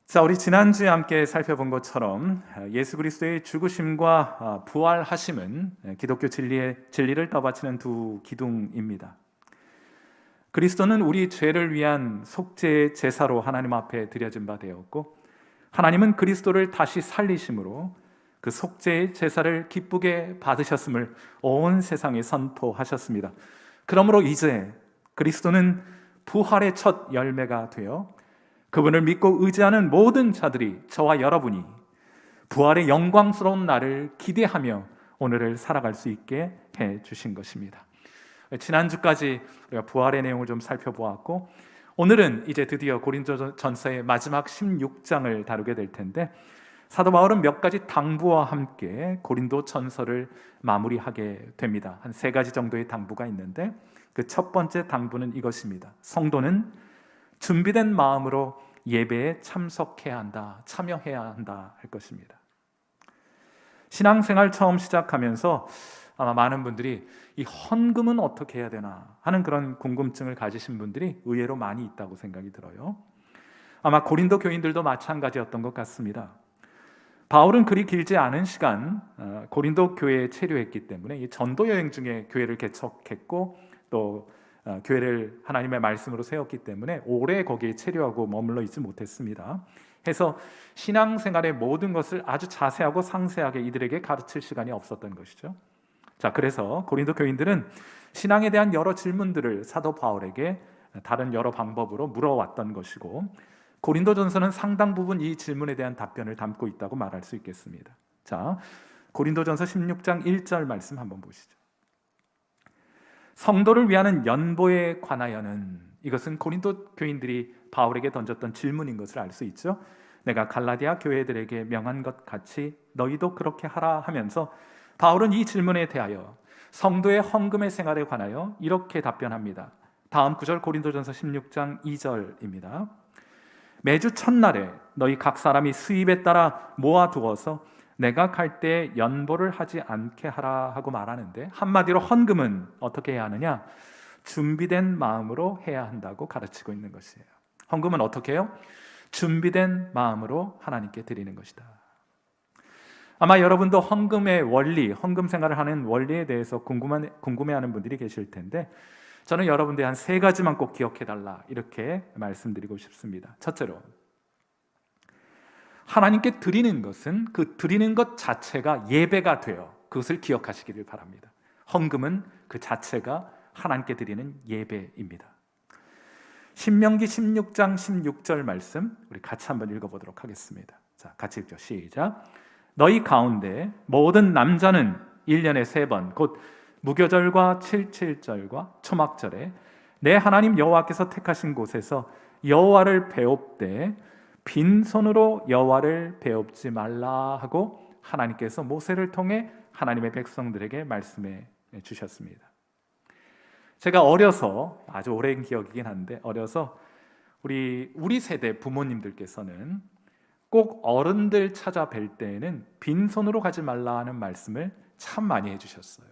자, 우리 지난주에 함께 살펴본 것처럼 예수 그리스도의 죽으심과 부활하심은 기독교 진리를 떠받치는 두 기둥입니다. 그리스도는 우리 죄를 위한 속죄의 제사로 하나님 앞에 드려진 바 되었고, 하나님은 그리스도를 다시 살리심으로 그 속죄의 제사를 기쁘게 받으셨음을 온 세상에 선포하셨습니다. 그러므로 이제 그리스도는 부활의 첫 열매가 되어 그분을 믿고 의지하는 모든 자들이, 저와 여러분이 부활의 영광스러운 날을 기대하며 오늘을 살아갈 수 있게 해 주신 것입니다. 지난주까지 우리가 부활의 내용을 좀 살펴보았고, 오늘은 이제 드디어 고린도전서의 마지막 16장을 다루게 될 텐데, 사도 바울은 몇 가지 당부와 함께 고린도전서를 마무리하게 됩니다. 한 세 가지 정도의 당부가 있는데, 그 첫 번째 당부는 이것입니다. 성도는 준비된 마음으로 예배에 참석해야 한다, 참여해야 한다 할 것입니다. 신앙생활 처음 시작하면서 아마 많은 분들이 이 헌금은 어떻게 해야 되나 하는 그런 궁금증을 가지신 분들이 의외로 많이 있다고 생각이 들어요. 아마 고린도 교인들도 마찬가지였던 것 같습니다. 바울은 그리 길지 않은 시간 고린도 교회에 체류했기 때문에 이 전도 여행 중에 교회를 개척했고, 또 교회를 하나님의 말씀으로 세웠기 때문에 오래 거기에 체류하고 머물러 있지 못했습니다. 해서 신앙생활의 모든 것을 아주 자세하고 상세하게 이들에게 가르칠 시간이 없었던 것이죠. 자, 그래서 고린도 교인들은 신앙에 대한 여러 질문들을 사도 바울에게 다른 여러 방법으로 물어왔던 것이고, 고린도전서는 상당 부분 이 질문에 대한 답변을 담고 있다고 말할 수 있겠습니다. 자, 고린도전서 16장 1절 말씀 한번 보시죠. 성도를 위하는 연보에 관하여는, 이것은 고린도 교인들이 바울에게 던졌던 질문인 것을 알 수 있죠. 내가 갈라디아 교회들에게 명한 것 같이 너희도 그렇게 하라 하면서 바울은 이 질문에 대하여 성도의 헌금의 생활에 관하여 이렇게 답변합니다. 다음 구절 고린도전서 16장 2절입니다. 매주 첫날에 너희 각 사람이 수입에 따라 모아두어서 내가 갈 때 연보를 하지 않게 하라 하고 말하는데, 한마디로 헌금은 어떻게 해야 하느냐? 준비된 마음으로 해야 한다고 가르치고 있는 것이에요. 헌금은 어떻게 해요? 준비된 마음으로 하나님께 드리는 것이다. 아마 여러분도 헌금의 원리, 헌금 생활을 하는 원리에 대해서 궁금해하는 분들이 계실 텐데, 저는 여러분들이 한 세 가지만 꼭 기억해달라 이렇게 말씀드리고 싶습니다. 첫째로, 하나님께 드리는 것은 그 드리는 것 자체가 예배가 되어 그것을 기억하시기를 바랍니다. 헌금은 그 자체가 하나님께 드리는 예배입니다. 신명기 16장 16절 말씀 우리 같이 한번 읽어보도록 하겠습니다. 자, 같이 읽죠. 시작. 너희 가운데 모든 남자는 1년에 3번 곧 무교절과 칠칠절과 초막절에 내 하나님 여호와께서 택하신 곳에서 여호와를 배웁되 빈손으로 여호와를 배웁지 말라 하고 하나님께서 모세를 통해 하나님의 백성들에게 말씀해 주셨습니다. 제가 어려서, 아주 오랜 기억이긴 한데, 어려서 우리 세대 부모님들께서는 꼭 어른들 찾아뵐 때에는 빈손으로 가지 말라 하는 말씀을 참 많이 해주셨어요.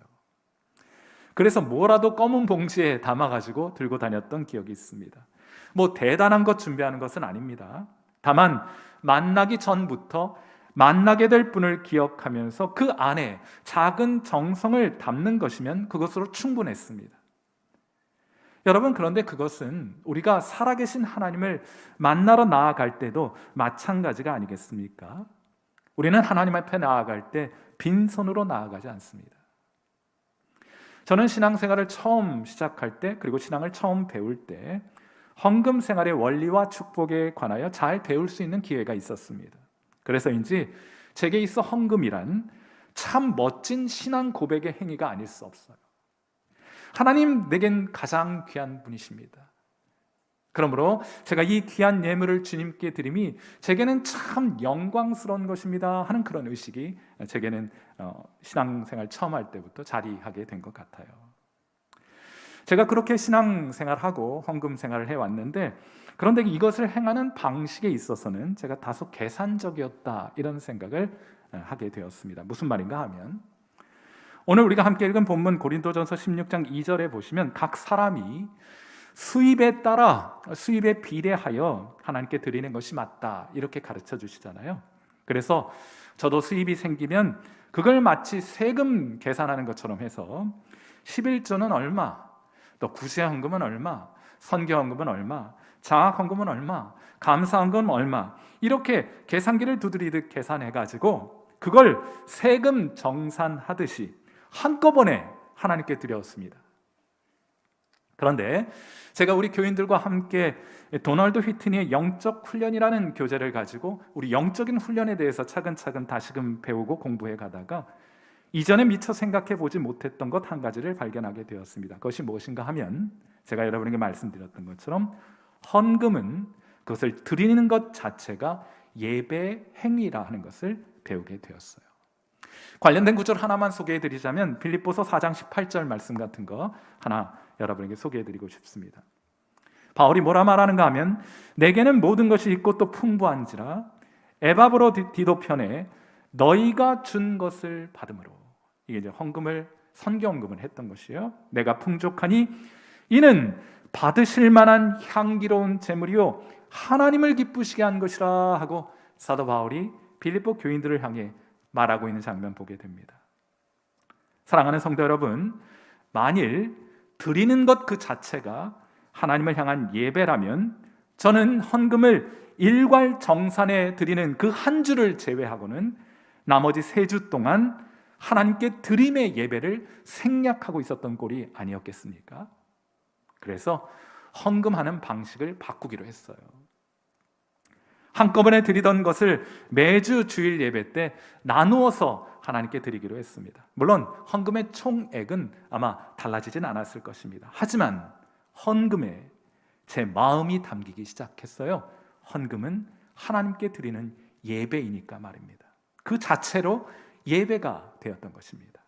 그래서 뭐라도 검은 봉지에 담아가지고 들고 다녔던 기억이 있습니다. 뭐 대단한 것 준비하는 것은 아닙니다. 다만 만나기 전부터 만나게 될 분을 기억하면서 그 안에 작은 정성을 담는 것이면 그것으로 충분했습니다. 여러분, 그런데 그것은 우리가 살아계신 하나님을 만나러 나아갈 때도 마찬가지가 아니겠습니까? 우리는 하나님 앞에 나아갈 때 빈손으로 나아가지 않습니다. 저는 신앙생활을 처음 시작할 때, 그리고 신앙을 처음 배울 때 헌금 생활의 원리와 축복에 관하여 잘 배울 수 있는 기회가 있었습니다. 그래서인지 제게 있어 헌금이란 참 멋진 신앙 고백의 행위가 아닐 수 없어요. 하나님 내겐 가장 귀한 분이십니다. 그러므로 제가 이 귀한 예물을 주님께 드림이 제게는 참 영광스러운 것입니다 하는 그런 의식이 제게는 신앙생활 처음 할 때부터 자리하게 된 것 같아요. 제가 그렇게 신앙생활하고 헌금 생활을 해왔는데, 그런데 이것을 행하는 방식에 있어서는 제가 다소 계산적이었다 이런 생각을 하게 되었습니다. 무슨 말인가 하면, 오늘 우리가 함께 읽은 본문 고린도전서 16장 2절에 보시면 각 사람이 수입에 따라, 수입에 비례하여 하나님께 드리는 것이 맞다, 이렇게 가르쳐 주시잖아요. 그래서 저도 수입이 생기면 그걸 마치 세금 계산하는 것처럼 해서 11조는 얼마, 또 구제헌금은 얼마, 선교헌금은 얼마, 장학헌금은 얼마, 감사헌금은 얼마, 이렇게 계산기를 두드리듯 계산해가지고 그걸 세금 정산하듯이 한꺼번에 하나님께 드렸습니다. 그런데 제가 우리 교인들과 함께 도널드 휘트니의 영적 훈련이라는 교재를 가지고 우리 영적인 훈련에 대해서 차근차근 다시금 배우고 공부해 가다가 이전에 미처 생각해 보지 못했던 것 한 가지를 발견하게 되었습니다. 그것이 무엇인가 하면 제가 여러분에게 말씀드렸던 것처럼 헌금은, 그것을 드리는 것 자체가 예배 행위라 하는 것을 배우게 되었어요. 관련된 구절 하나만 소개해 드리자면 빌립보서 4장 18절 말씀 같은 거 하나 여러분에게 소개해 드리고 싶습니다. 바울이 뭐라 말하는가 하면 내게는 모든 것이 있고 또 풍부한지라 에바브로 디도편에 너희가 준 것을 받음으로, 이게 이제 헌금을, 선교헌금을 했던 것이에요. 내가 풍족하니 이는 받으실 만한 향기로운 제물이요 하나님을 기쁘시게 한 것이라 하고 사도 바울이 빌립보 교인들을 향해 말하고 있는 장면 보게 됩니다. 사랑하는 성도 여러분, 만일 드리는 것 그 자체가 하나님을 향한 예배라면 저는 헌금을 일괄 정산에 드리는 그 한 주를 제외하고는 나머지 3주 동안 하나님께 드림의 예배를 생략하고 있었던 꼴이 아니었겠습니까? 그래서 헌금하는 방식을 바꾸기로 했어요. 한꺼번에 드리던 것을 매주 주일 예배 때 나누어서 하나님께 드리기로 했습니다. 물론 헌금의 총액은 아마 달라지진 않았을 것입니다. 하지만 헌금에 제 마음이 담기기 시작했어요. 헌금은 하나님께 드리는 예배이니까 말입니다. 그 자체로 예배가 되었던 것입니다.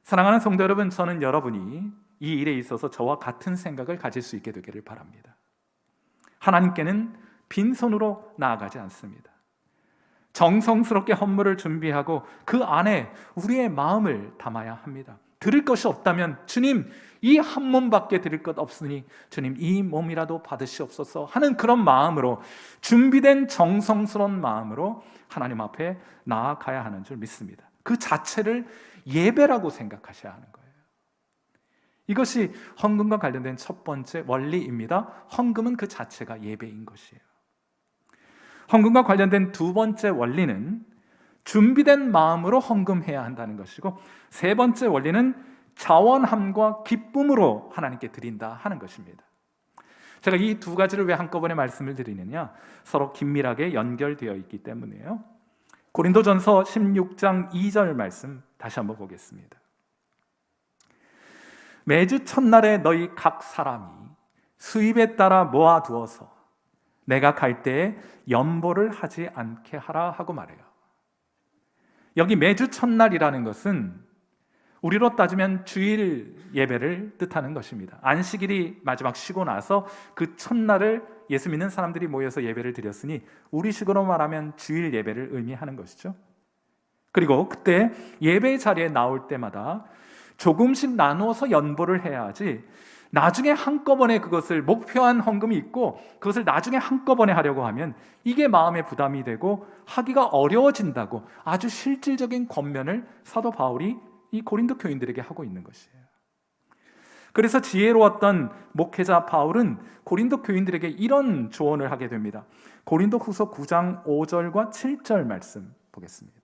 사랑하는 성도 여러분, 저는 여러분이 이 일에 있어서 저와 같은 생각을 가질 수 있게 되기를 바랍니다. 하나님께는 빈손으로 나아가지 않습니다. 정성스럽게 헌물을 준비하고 그 안에 우리의 마음을 담아야 합니다. 드릴 것이 없다면 주님, 이 한 몸밖에 드릴 것 없으니 주님 이 몸이라도 받으시옵소서 하는 그런 마음으로, 준비된 정성스러운 마음으로 하나님 앞에 나아가야 하는 줄 믿습니다. 그 자체를 예배라고 생각하셔야 하는 거예요. 이것이 헌금과 관련된 첫 번째 원리입니다. 헌금은 그 자체가 예배인 것이에요. 헌금과 관련된 두 번째 원리는 준비된 마음으로 헌금해야 한다는 것이고, 세 번째 원리는 자원함과 기쁨으로 하나님께 드린다 하는 것입니다. 제가 이 두 가지를 왜 한꺼번에 말씀을 드리느냐, 서로 긴밀하게 연결되어 있기 때문이에요. 고린도전서 16장 2절 말씀 다시 한번 보겠습니다. 매주 첫날에 너희 각 사람이 수입에 따라 모아두어서 내가 갈 때에 연보를 하지 않게 하라 하고 말해요. 여기 매주 첫날이라는 것은 우리로 따지면 주일 예배를 뜻하는 것입니다. 안식일이 마지막 쉬고 나서 그 첫날을 예수 믿는 사람들이 모여서 예배를 드렸으니 우리식으로 말하면 주일 예배를 의미하는 것이죠. 그리고 그때 예배 자리에 나올 때마다 조금씩 나누어서 연보를 해야 하지, 나중에 한꺼번에 그것을 목표한 헌금이 있고 그것을 나중에 한꺼번에 하려고 하면 이게 마음의 부담이 되고 하기가 어려워진다고 아주 실질적인 권면을 사도 바울이 이 고린도 교인들에게 하고 있는 것이에요. 그래서 지혜로웠던 목회자 바울은 고린도 교인들에게 이런 조언을 하게 됩니다. 고린도 후서 9장 5절과 7절 말씀 보겠습니다.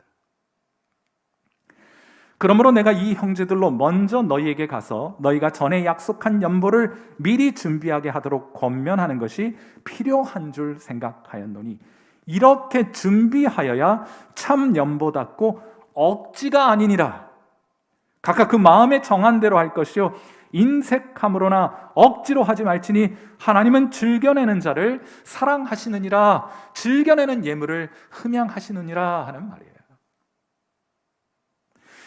그러므로 내가 이 형제들로 먼저 너희에게 가서 너희가 전에 약속한 연보를 미리 준비하게 하도록 권면하는 것이 필요한 줄 생각하였노니, 이렇게 준비하여야 참 연보답고 억지가 아니니라. 각각 그 마음에 정한 대로 할 것이요 인색함으로나 억지로 하지 말지니 하나님은 즐겨내는 자를 사랑하시느니라. 즐겨내는 예물을 흠양하시느니라 하는 말이에요.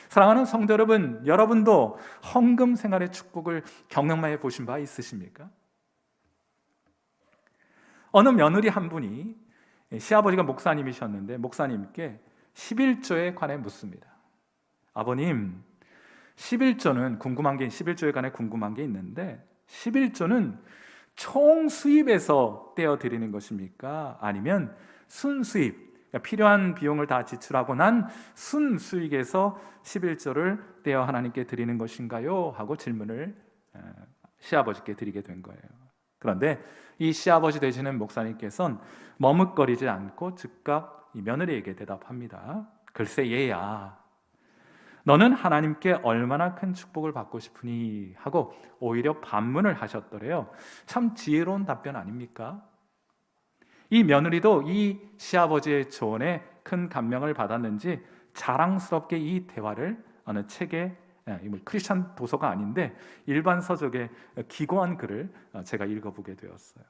사랑하는 성도 여러분, 여러분도 헌금 생활의 축복을 경험해 보신 바 있으십니까? 어느 며느리 한 분이, 시아버지가 목사님이셨는데 목사님께 11조에 관해 묻습니다. 아버님, 11조는 궁금한 게, 11조에 관해 궁금한 게 있는데 11조는 총 수입에서 떼어 드리는 것입니까? 아니면 순수입, 그러니까 필요한 비용을 다 지출하고 난 순수익에서 11조를 떼어 하나님께 드리는 것인가요? 하고 질문을 시아버지께 드리게 된 거예요. 그런데 이 시아버지 되시는 목사님께서는 머뭇거리지 않고 즉각 이 며느리에게 대답합니다. 글쎄 얘야, 너는 하나님께 얼마나 큰 축복을 받고 싶으니 하고 오히려 반문을 하셨더래요. 참 지혜로운 답변 아닙니까? 이 며느리도 이 시아버지의 조언에 큰 감명을 받았는지 자랑스럽게 이 대화를 어느 책에, 크리스천 도서가 아닌데 일반 서적의 기고한 글을 제가 읽어보게 되었어요.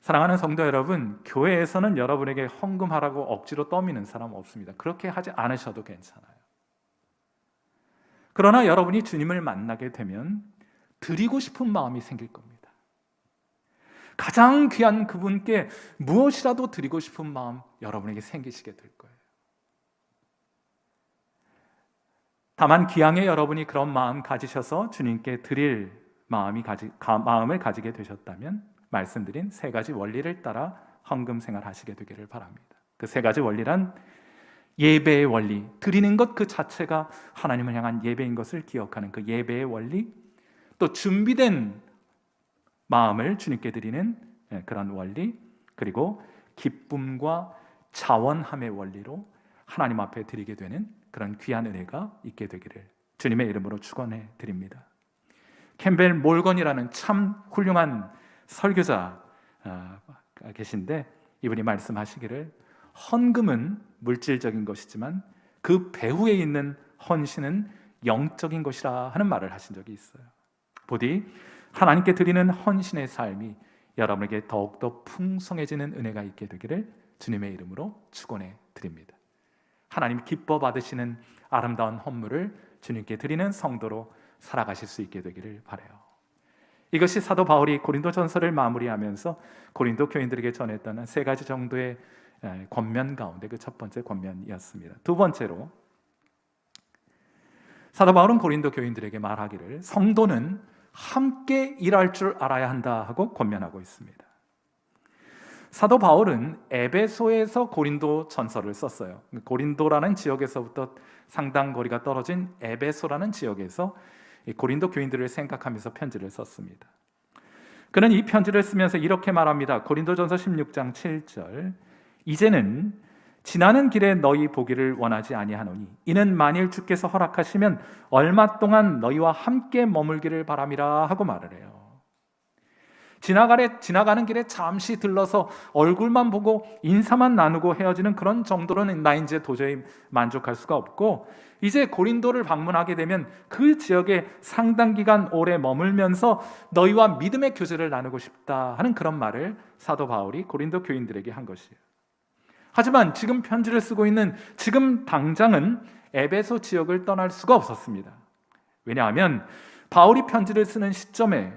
사랑하는 성도 여러분, 교회에서는 여러분에게 헌금하라고 억지로 떠미는 사람 없습니다. 그렇게 하지 않으셔도 괜찮아요. 그러나 여러분이 주님을 만나게 되면 드리고 싶은 마음이 생길 겁니다. 가장 귀한 그분께 무엇이라도 드리고 싶은 마음 여러분에게 생기시게 될 거예요. 다만 기왕에 여러분이 그런 마음 가지셔서 주님께 드릴 마음을 가지게 되셨다면 말씀드린 세 가지 원리를 따라 헌금 생활 하시게 되기를 바랍니다. 그 세 가지 원리란 예배의 원리, 드리는 것 그 자체가 하나님을 향한 예배인 것을 기억하는 그 예배의 원리, 또 준비된 마음을 주님께 드리는 그런 원리, 그리고 기쁨과 자원함의 원리로 하나님 앞에 드리게 되는 그런 귀한 은혜가 있게 되기를 주님의 이름으로 축원해 드립니다. 캠벨 몰건이라는 참 훌륭한 설교자 계신데 이분이 말씀하시기를 헌금은 물질적인 것이지만 그 배후에 있는 헌신은 영적인 것이라 하는 말을 하신 적이 있어요. 부디 하나님께 드리는 헌신의 삶이 여러분에게 더욱더 풍성해지는 은혜가 있게 되기를 주님의 이름으로 축원해 드립니다. 하나님 기뻐 받으시는 아름다운 헌물을 주님께 드리는 성도로 살아가실 수 있게 되기를 바라요. 이것이 사도 바울이 고린도전서를 마무리하면서 고린도 교인들에게 전했다는 세 가지 정도의 권면 가운데 그 첫 번째 권면이었습니다. 두 번째로 사도 바울은 고린도 교인들에게 말하기를 성도는 함께 일할 줄 알아야 한다 하고 권면하고 있습니다. 사도 바울은 에베소에서 고린도 전서를 썼어요. 고린도라는 지역에서부터 상당 거리가 떨어진 에베소라는 지역에서 고린도 교인들을 생각하면서 편지를 썼습니다. 그는 이 편지를 쓰면서 이렇게 말합니다. 고린도전서 16장 7절, 이제는 지나는 길에 너희 보기를 원하지 아니하노니 이는 만일 주께서 허락하시면 얼마 동안 너희와 함께 머물기를 바람이라 하고 말을 해요. 지나가는 길에 잠시 들러서 얼굴만 보고 인사만 나누고 헤어지는 그런 정도로는 나 이제 도저히 만족할 수가 없고, 이제 고린도를 방문하게 되면 그 지역에 상당 기간 오래 머물면서 너희와 믿음의 교제를 나누고 싶다 하는 그런 말을 사도 바울이 고린도 교인들에게 한 것이에요. 하지만 지금 편지를 쓰고 있는 지금 당장은 에베소 지역을 떠날 수가 없었습니다. 왜냐하면 바울이 편지를 쓰는 시점에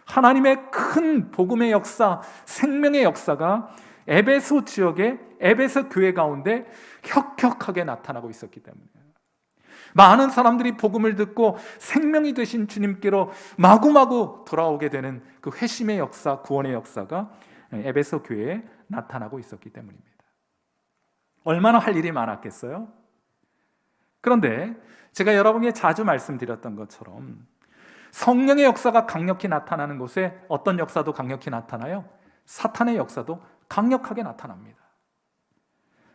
하나님의 큰 복음의 역사, 생명의 역사가 에베소 지역의 에베소 교회 가운데 혁혁하게 나타나고 있었기 때문에 많은 사람들이 복음을 듣고 생명이 되신 주님께로 마구마구 돌아오게 되는 그 회심의 역사, 구원의 역사가 에베소 교회에 나타나고 있었기 때문입니다. 얼마나 할 일이 많았겠어요? 그런데 제가 여러분에게 자주 말씀드렸던 것처럼 성령의 역사가 강력히 나타나는 곳에 어떤 역사도 강력히 나타나요? 사탄의 역사도 강력하게 나타납니다.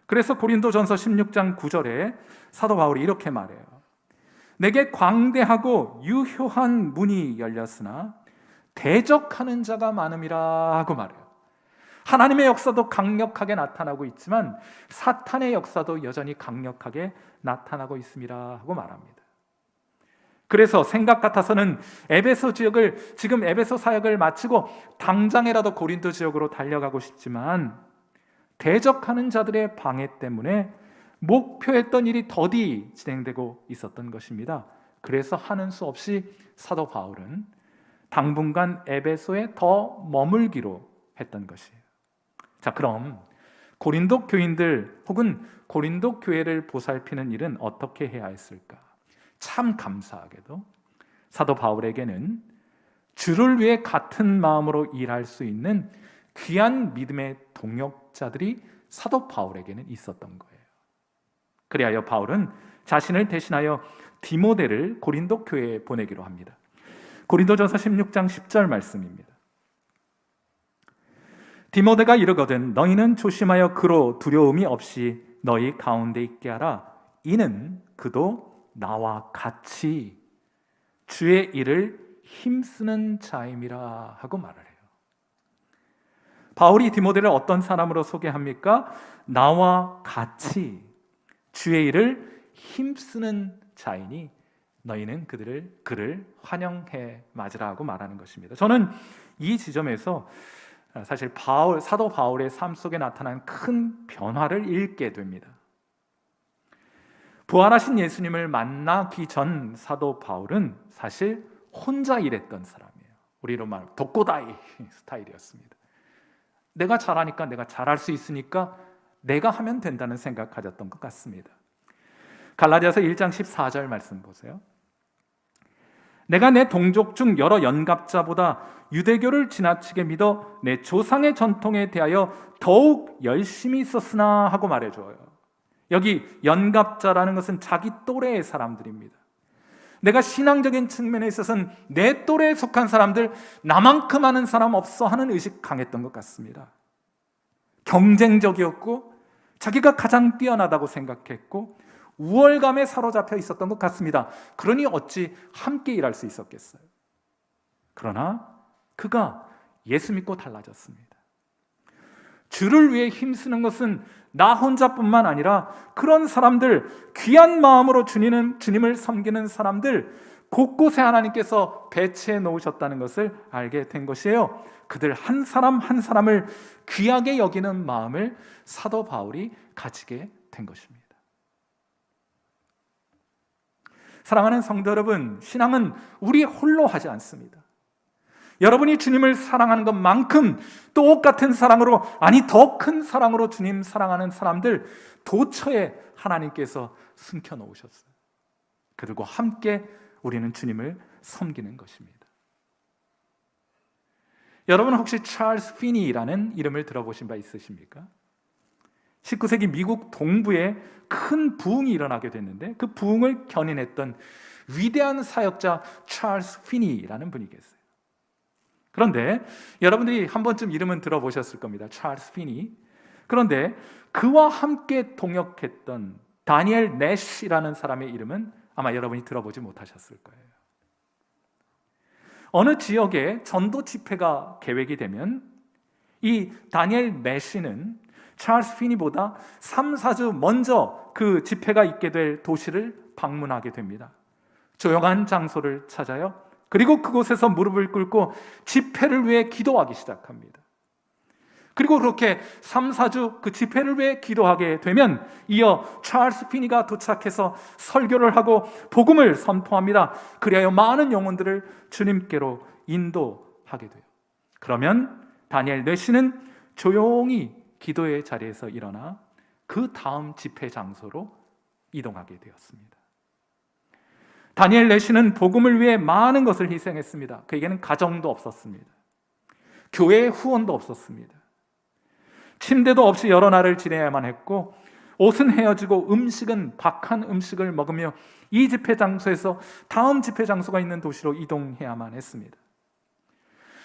그래서 고린도전서 16장 9절에 사도 바울이 이렇게 말해요. 내게 광대하고 유효한 문이 열렸으나 대적하는 자가 많음이라 하고 말해요. 하나님의 역사도 강력하게 나타나고 있지만 사탄의 역사도 여전히 강력하게 나타나고 있습니다 하고 말합니다. 그래서 생각 같아서는 에베소 지역을, 지금 에베소 사역을 마치고 당장이라도 고린도 지역으로 달려가고 싶지만 대적하는 자들의 방해 때문에 목표했던 일이 더디 진행되고 있었던 것입니다. 그래서 하는 수 없이 사도 바울은 당분간 에베소에 더 머물기로 했던 것이에요. 자, 그럼 고린도 교인들 혹은 고린도 교회를 보살피는 일은 어떻게 해야 했을까? 참 감사하게도 사도 바울에게는 주를 위해 같은 마음으로 일할 수 있는 귀한 믿음의 동역자들이 사도 바울에게는 있었던 거예요. 그리하여 바울은 자신을 대신하여 디모데를 고린도 교회에 보내기로 합니다. 고린도전서 16장 10절 말씀입니다. 디모데가 이르거든 너희는 조심하여 그로 두려움이 없이 너희 가운데 있게 하라. 이는 그도 나와 같이 주의 일을 힘쓰는 자임이라 하고 말을 해요. 바울이 디모데를 어떤 사람으로 소개합니까? 나와 같이 주의 일을 힘쓰는 자이니 너희는 그를 환영해 맞으라고 말하는 것입니다. 저는 이 지점에서 사실 사도 바울의 삶 속에 나타난 큰 변화를 읽게 됩니다. 부활하신 예수님을 만나기 전 사도 바울은 사실 혼자 일했던 사람이에요. 우리로 말하면 독고다이 스타일이었습니다. 내가 잘하니까, 내가 잘할 수 있으니까 내가 하면 된다는 생각 가졌던 것 같습니다. 갈라디아서 1장 14절 말씀 보세요. 내가 내 동족 중 여러 연갑자보다 유대교를 지나치게 믿어 내 조상의 전통에 대하여 더욱 열심히 있었으나 하고 말해줘요. 여기 연갑자라는 것은 자기 또래의 사람들입니다. 내가 신앙적인 측면에 있어서는 내 또래에 속한 사람들, 나만큼 아는 사람 없어 하는 의식 강했던 것 같습니다. 경쟁적이었고 자기가 가장 뛰어나다고 생각했고 우월감에 사로잡혀 있었던 것 같습니다. 그러니 어찌 함께 일할 수 있었겠어요? 그러나 그가 예수 믿고 달라졌습니다. 주를 위해 힘쓰는 것은 나 혼자뿐만 아니라 그런 사람들, 귀한 마음으로 주님을 섬기는 사람들 곳곳에 하나님께서 배치해 놓으셨다는 것을 알게 된 것이에요. 그들 한 사람 한 사람을 귀하게 여기는 마음을 사도 바울이 가지게 된 것입니다. 사랑하는 성도 여러분, 신앙은 우리 홀로 하지 않습니다. 여러분이 주님을 사랑하는 것만큼 똑같은 사랑으로, 아니 더 큰 사랑으로 주님 사랑하는 사람들 도처에 하나님께서 숨겨 놓으셨어요. 그들과 함께 우리는 주님을 섬기는 것입니다. 여러분은 혹시 찰스 피니라는 이름을 들어보신 바 있으십니까? 19세기 미국 동부에 큰 부흥이 일어나게 됐는데 그 부흥을 견인했던 위대한 사역자 찰스 피니라는 분이 계세요. 그런데 여러분들이 한 번쯤 이름은 들어보셨을 겁니다. 찰스 피니. 그런데 그와 함께 동역했던 다니엘 내시라는 사람의 이름은 아마 여러분이 들어보지 못하셨을 거예요. 어느 지역에 전도 집회가 계획이 되면 이 다니엘 내시는 찰스 피니보다 3, 4주 먼저 그 집회가 있게 될 도시를 방문하게 됩니다. 조용한 장소를 찾아요. 그리고 그곳에서 무릎을 꿇고 집회를 위해 기도하기 시작합니다. 그리고 그렇게 3, 4주 그 집회를 위해 기도하게 되면 이어 찰스 피니가 도착해서 설교를 하고 복음을 선포합니다. 그리하여 많은 영혼들을 주님께로 인도하게 돼요. 그러면 다니엘 뇌시는 조용히 기도의 자리에서 일어나 그 다음 집회 장소로 이동하게 되었습니다. 다니엘 뇌시는 복음을 위해 많은 것을 희생했습니다. 그에게는 가정도 없었습니다. 교회의 후원도 없었습니다. 침대도 없이 여러 날을 지내야만 했고 옷은 헤어지고 음식은 박한 음식을 먹으며 이 집회 장소에서 다음 집회 장소가 있는 도시로 이동해야만 했습니다.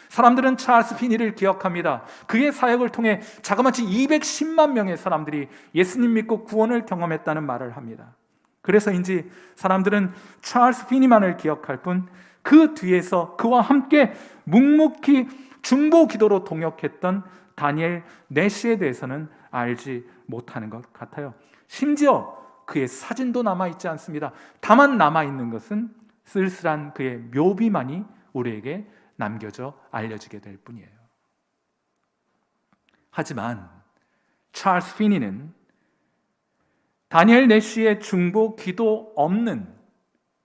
사람들은 찰스 피니를 기억합니다. 그의 사역을 통해 자그마치 210만 명의 사람들이 예수님 믿고 구원을 경험했다는 말을 합니다. 그래서인지 사람들은 찰스 피니만을 기억할 뿐 그 뒤에서 그와 함께 묵묵히 중보 기도로 동역했던 다니엘 내시에 대해서는 알지 못하는 것 같아요. 심지어 그의 사진도 남아있지 않습니다. 다만 남아있는 것은 쓸쓸한 그의 묘비만이 우리에게 남겨져 알려지게 될 뿐이에요. 하지만 찰스 피니는 다니엘 내시의 중보 기도 없는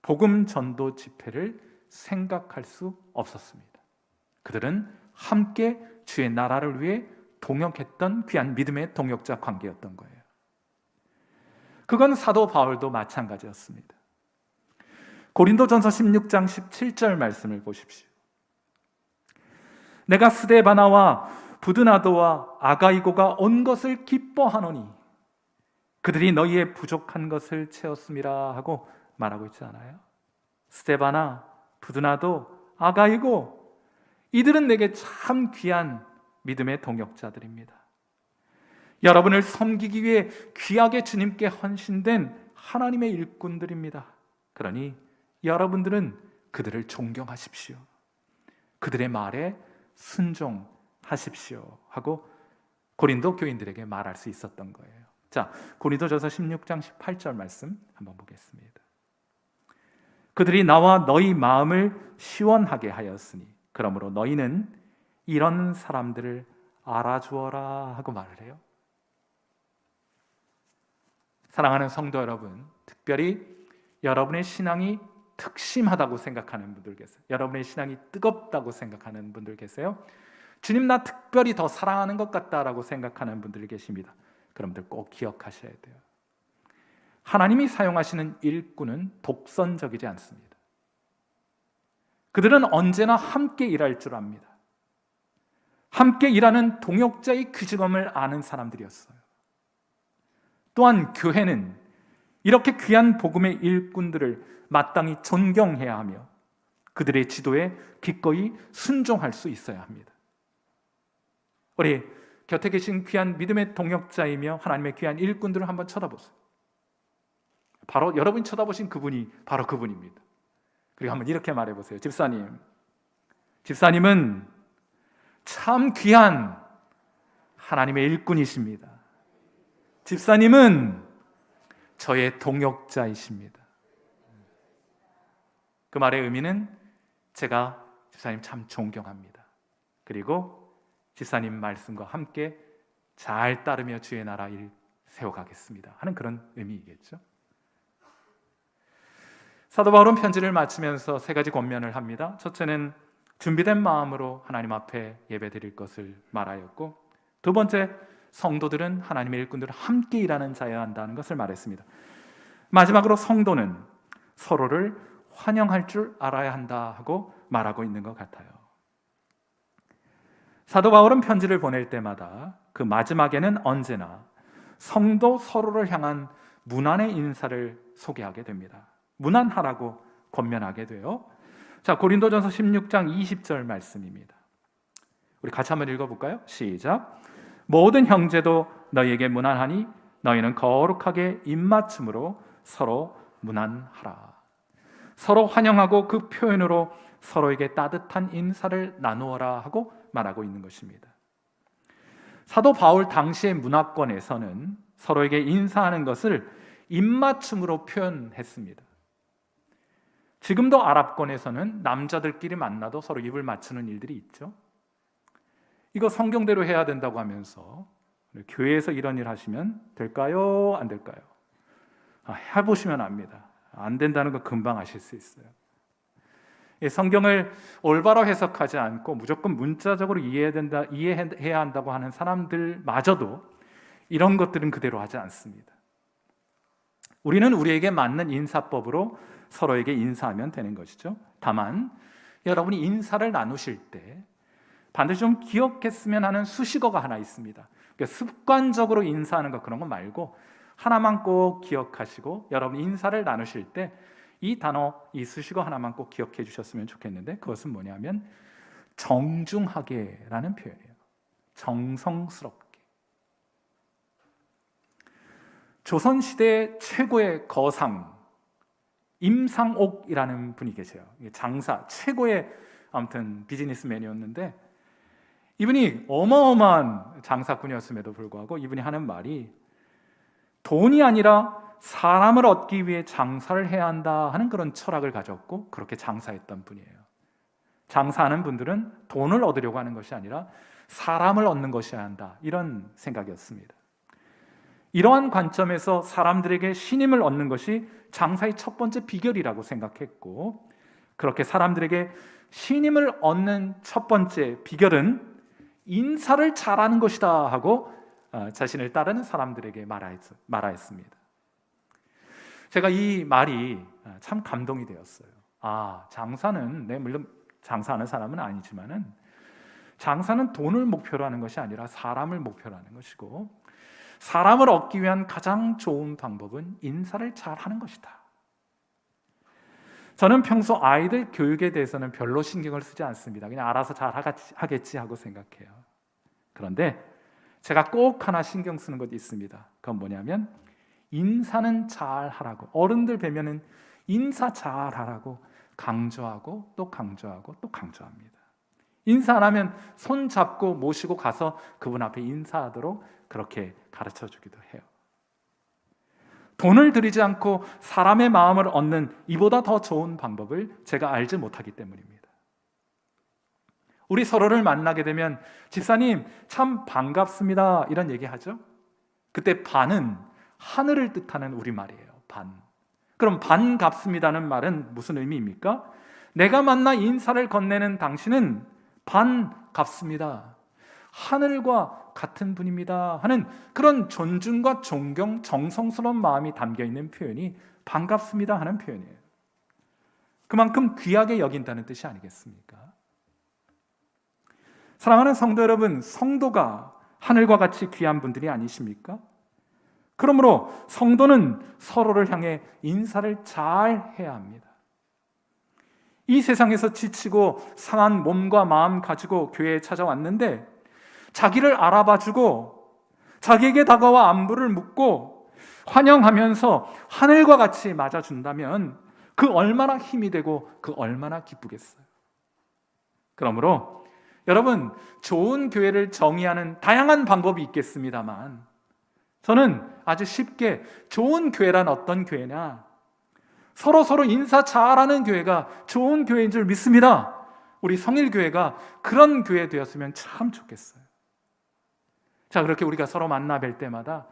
복음 전도 집회를 생각할 수 없었습니다. 그들은 함께 주의 나라를 위해 동역했던 귀한 믿음의 동역자 관계였던 거예요. 그건 사도 바울도 마찬가지였습니다. 고린도전서 16장 17절 말씀을 보십시오. 내가 스데바나와 부드나도와 아가이고가 온 것을 기뻐하노니 그들이 너희의 부족한 것을 채웠음이라 하고 말하고 있지 않아요? 스데바나, 부드나도, 아가이고, 이들은 내게 참 귀한 믿음의 동역자들입니다. 여러분을 섬기기 위해 귀하게 주님께 헌신된 하나님의 일꾼들입니다. 그러니 여러분들은 그들을 존경하십시오. 그들의 말에 순종하십시오 하고 고린도 교인들에게 말할 수 있었던 거예요. 자, 고린도전서 16장 18절 말씀 한번 보겠습니다. 그들이 나와 너희 마음을 시원하게 하였으니 그러므로 너희는 이런 사람들을 알아주어라 하고 말을 해요. 사랑하는 성도 여러분, 특별히 여러분의 신앙이 특심하다고 생각하는 분들 계세요. 여러분의 신앙이 뜨겁다고 생각하는 분들 계세요. 주님 나 특별히 더 사랑하는 것 같다라고 생각하는 분들 계십니다. 그럼들 꼭 기억하셔야 돼요. 하나님이 사용하시는 일꾼은 독선적이지 않습니다. 그들은 언제나 함께 일할 줄 압니다. 함께 일하는 동역자의 귀중함을 아는 사람들이었어요. 또한 교회는 이렇게 귀한 복음의 일꾼들을 마땅히 존경해야 하며 그들의 지도에 기꺼이 순종할 수 있어야 합니다. 우리 곁에 계신 귀한 믿음의 동역자이며 하나님의 귀한 일꾼들을 한번 쳐다보세요. 바로 여러분이 쳐다보신 그분이 바로 그분입니다. 그리고 한번 이렇게 말해보세요. 집사님은 참 귀한 하나님의 일꾼이십니다. 집사님은 저의 동역자이십니다. 그 말의 의미는 제가 집사님 참 존경합니다. 그리고 집사님 말씀과 함께 잘 따르며 주의 나라 일 세워가겠습니다 하는 그런 의미이겠죠. 사도 바울은 편지를 마치면서 세 가지 권면을 합니다. 첫째는 준비된 마음으로 하나님 앞에 예배드릴 것을 말하였고, 두 번째, 성도들은 하나님의 일꾼들을 함께 일하는 자여야 한다는 것을 말했습니다. 마지막으로 성도는 서로를 환영할 줄 알아야 한다 하고 말하고 있는 것 같아요. 사도 바울은 편지를 보낼 때마다 그 마지막에는 언제나 성도 서로를 향한 문안의 인사를 소개하게 됩니다. 문안하라고 권면하게 돼요. 자, 고린도전서 16장 20절 말씀입니다. 우리 같이 한번 읽어볼까요? 시작. 모든 형제도 너희에게 문안하니 너희는 거룩하게 입맞춤으로 서로 문안하라. 서로 환영하고 그 표현으로 서로에게 따뜻한 인사를 나누어라 하고 말하고 있는 것입니다. 사도 바울 당시의 문화권에서는 서로에게 인사하는 것을 입맞춤으로 표현했습니다. 지금도 아랍권에서는 남자들끼리 만나도 서로 입을 맞추는 일들이 있죠. 이거 성경대로 해야 된다고 하면서 교회에서 이런 일 하시면 될까요? 안 될까요? 해보시면 압니다. 안 된다는 거 금방 아실 수 있어요. 성경을 올바로 해석하지 않고 무조건 문자적으로 이해해야 한다고 하는 사람들마저도 이런 것들은 그대로 하지 않습니다. 우리는 우리에게 맞는 인사법으로 서로에게 인사하면 되는 것이죠. 다만 여러분이 인사를 나누실 때 반드시 좀 기억했으면 하는 수식어가 하나 있습니다. 그러니까 습관적으로 인사하는 것 그런 거 말고 하나만 꼭 기억하시고 여러분 인사를 나누실 때 이 단어, 이 수식어 하나만 꼭 기억해 주셨으면 좋겠는데 그것은 뭐냐면 정중하게라는 표현이에요. 정성스럽게. 조선시대 최고의 거상 임상옥이라는 분이 계세요. 장사 최고의 아무튼 비즈니스맨이었는데 이분이 어마어마한 장사꾼이었음에도 불구하고 이분이 하는 말이 돈이 아니라 사람을 얻기 위해 장사를 해야 한다 하는 그런 철학을 가졌고 그렇게 장사했던 분이에요. 장사하는 분들은 돈을 얻으려고 하는 것이 아니라 사람을 얻는 것이어야 한다 이런 생각이었습니다. 이러한 관점에서 사람들에게 신임을 얻는 것이 장사의 첫 번째 비결이라고 생각했고 그렇게 사람들에게 신임을 얻는 첫 번째 비결은 인사를 잘하는 것이다 하고 자신을 따르는 사람들에게 말하였습니다. 제가 이 말이 참 감동이 되었어요. 장사는, 물론 장사하는 사람은 아니지만은, 장사는 돈을 목표로 하는 것이 아니라 사람을 목표로 하는 것이고, 사람을 얻기 위한 가장 좋은 방법은 인사를 잘 하는 것이다. 저는 평소 아이들 교육에 대해서는 별로 신경을 쓰지 않습니다. 그냥 알아서 잘 하겠지 하고 생각해요. 그런데 제가 꼭 하나 신경 쓰는 것이 있습니다. 그건 뭐냐면 인사는 잘 하라고, 어른들 뵈면은 인사 잘 하라고 강조하고 또 강조하고 또 강조합니다. 인사 안 하면 손 잡고 모시고 가서 그분 앞에 인사하도록 그렇게 가르쳐 주기도 해요. 돈을 들이지 않고 사람의 마음을 얻는 이보다 더 좋은 방법을 제가 알지 못하기 때문입니다. 우리 서로를 만나게 되면 집사님 참 반갑습니다 이런 얘기하죠. 그때 반은 하늘을 뜻하는 우리말이에요. 반. 그럼 반갑습니다는 말은 무슨 의미입니까? 내가 만나 인사를 건네는 당신은 반갑습니다, 하늘과 같은 분입니다 하는 그런 존중과 존경, 정성스러운 마음이 담겨있는 표현이 반갑습니다 하는 표현이에요. 그만큼 귀하게 여긴다는 뜻이 아니겠습니까? 사랑하는 성도 여러분, 성도가 하늘과 같이 귀한 분들이 아니십니까? 그러므로 성도는 서로를 향해 인사를 잘 해야 합니다. 이 세상에서 지치고 상한 몸과 마음 가지고 교회에 찾아왔는데 자기를 알아봐주고 자기에게 다가와 안부를 묻고 환영하면서 하늘과 같이 맞아준다면 그 얼마나 힘이 되고 그 얼마나 기쁘겠어요. 그러므로 여러분, 좋은 교회를 정의하는 다양한 방법이 있겠습니다만 저는 아주 쉽게 좋은 교회란 어떤 교회냐, 서로 인사 잘하는 교회가 좋은 교회인 줄 믿습니다. 우리 성일교회가 그런 교회 되었으면 참 좋겠어요. 자, 그렇게 우리가 서로 만나 뵐 때마다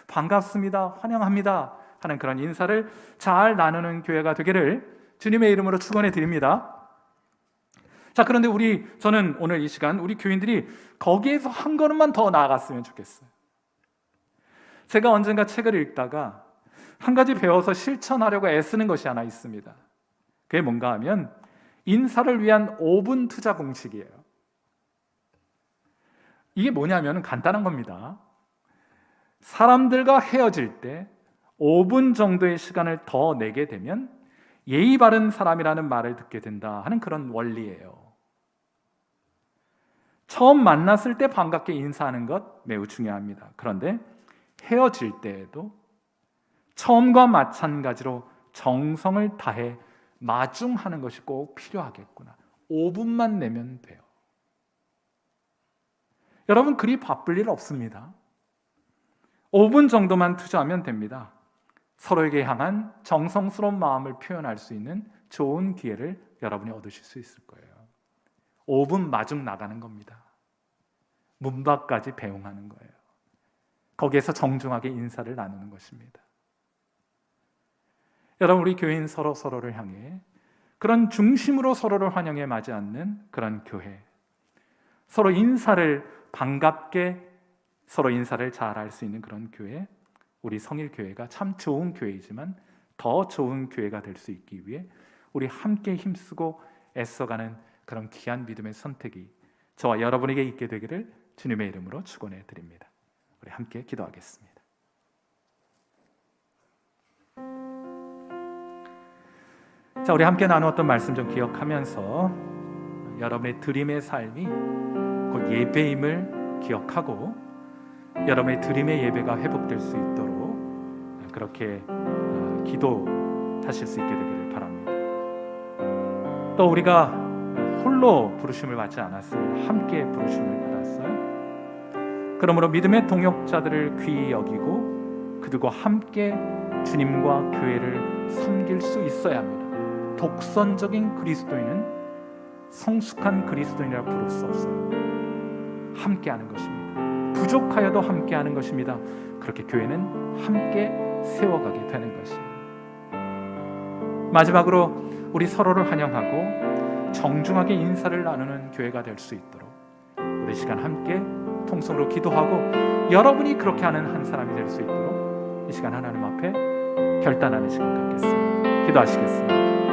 반갑습니다, 환영합니다 하는 그런 인사를 잘 나누는 교회가 되기를 주님의 이름으로 축원해 드립니다. 자, 그런데 저는 오늘 이 시간 우리 교인들이 거기에서 한 걸음만 더 나아갔으면 좋겠어요. 제가 언젠가 책을 읽다가 한 가지 배워서 실천하려고 애쓰는 것이 하나 있습니다. 그게 뭔가 하면 인사를 위한 5분 투자 공식이에요. 이게 뭐냐면 간단한 겁니다. 사람들과 헤어질 때 5분 정도의 시간을 더 내게 되면 예의 바른 사람이라는 말을 듣게 된다 하는 그런 원리예요. 처음 만났을 때 반갑게 인사하는 것 매우 중요합니다. 그런데 헤어질 때에도 처음과 마찬가지로 정성을 다해 마중하는 것이 꼭 필요하겠구나. 5분만 내면 돼요. 여러분, 그리 바쁠 일 없습니다. 5분 정도만 투자하면 됩니다. 서로에게 향한 정성스러운 마음을 표현할 수 있는 좋은 기회를 여러분이 얻으실 수 있을 거예요. 5분 마중 나가는 겁니다. 문 밖까지 배웅하는 거예요. 거기에서 정중하게 인사를 나누는 것입니다. 여러분, 우리 교인 서로를 향해 그런 중심으로 서로를 환영해 맞이 않는 그런 교회, 서로 인사를 반갑게 서로 인사를 잘 할 수 있는 그런 교회, 우리 성일교회가 참 좋은 교회이지만 더 좋은 교회가 될 수 있기 위해 우리 함께 힘쓰고 애써가는 그런 귀한 믿음의 선택이 저와 여러분에게 있게 되기를 주님의 이름으로 축원해 드립니다. 우리 함께 기도하겠습니다. 자, 우리 함께 나누었던 말씀 좀 기억하면서 여러분의 드림의 삶이 곧 예배임을 기억하고 여러분의 드림의 예배가 회복될 수 있도록 그렇게 기도하실 수 있게 되기를 바랍니다. 또 우리가 홀로 부르심을 받지 않았으면 함께 부르심을 받았어요. 그러므로 믿음의 동역자들을 귀히 여기고 그들과 함께 주님과 교회를 섬길 수 있어야 합니다. 독선적인 그리스도인은 성숙한 그리스도인이라 부를 수 없어요. 함께하는 것입니다. 부족하여도 함께하는 것입니다. 그렇게 교회는 함께 세워가게 되는 것입니다. 마지막으로 우리 서로를 환영하고 정중하게 인사를 나누는 교회가 될 수 있도록 우리 시간 함께 통성으로 기도하고 여러분이 그렇게 하는 한 사람이 될 수 있도록 이 시간 하나님 앞에 결단하는 시간 갖겠습니다. 기도하시겠습니다.